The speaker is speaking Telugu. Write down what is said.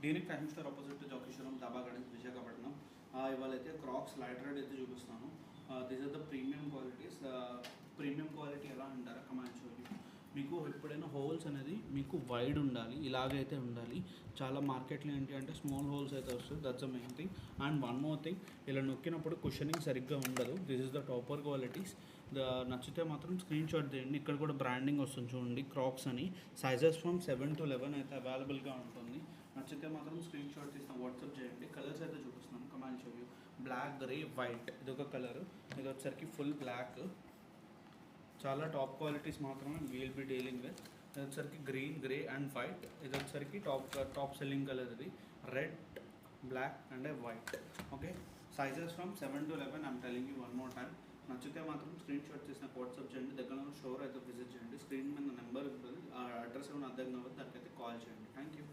డీనిక్ ఫ్యాషన్ స్టోర్ ఆపోజిట్ జోకేశ్వరం దాబా గార్డెన్స్ విశాఖపట్నం. ఇవాళ అయితే క్రాక్స్ లైట్ రెడ్ అయితే చూపిస్తాను. This are the premium qualities. Premium quality ఎలా అంటారా కమాండ్ చూడండి. మీకు ఎప్పుడైనా హోల్స్ అనేది మీకు వైడ్ ఉండాలి, ఇలాగైతే ఉండాలి. చాలా మార్కెట్లో ఏంటి అంటే స్మాల్ హోల్స్ అయితే వస్తుంది, that's the main thing. And one more thing, ఇలా నొక్కినప్పుడు కుషనింగ్ సరిగ్గా ఉండదు. This is the topper qualities. నచ్చితే మాత్రం స్క్రీన్ షాట్ తీయండి. ఇక్కడ కూడా బ్రాండింగ్ వస్తుంది చూడండి, క్రాక్స్ అని. సైజెస్ ఫ్రమ్ 7 to 11 అయితే అవైలబుల్గా ఉంటుంది. నచ్చితే మాత్రం స్క్రీన్ షాట్ తీసిన వాట్సాప్ చేయండి. కలర్స్ అయితే చూపిస్తున్నాను, కమాండ్ షో. బ్లాక్, గ్రే, వైట్ ఇదొక కలర్. ఇది వచ్చేసరికి ఫుల్ బ్లాక్. చాలా టాప్ క్వాలిటీస్ మాత్రమే వీల్ బి డీలింగ్ విత్. ఇది వచ్చేసరికి గ్రీన్, గ్రే అండ్ వైట్. ఇది వచ్చేసరికి టాప్ సెల్లింగ్ కలర్. ఇది red, black and white. Okay, sizes from 7 to 11. I'm telling you one more time. నచ్చితే మాత్రం స్క్రీన్ షాట్ చేసిన వాట్సాప్ చేయండి. దగ్గర స్టోర్ అయితే విజిట్ చేయండి. స్క్రీన్ మీద నెంబర్ ఉంటుంది, ఆ అడ్రస్ ఏమైనా అర్థం కావాలి దానికైతే కాల్ చేయండి. Thank you.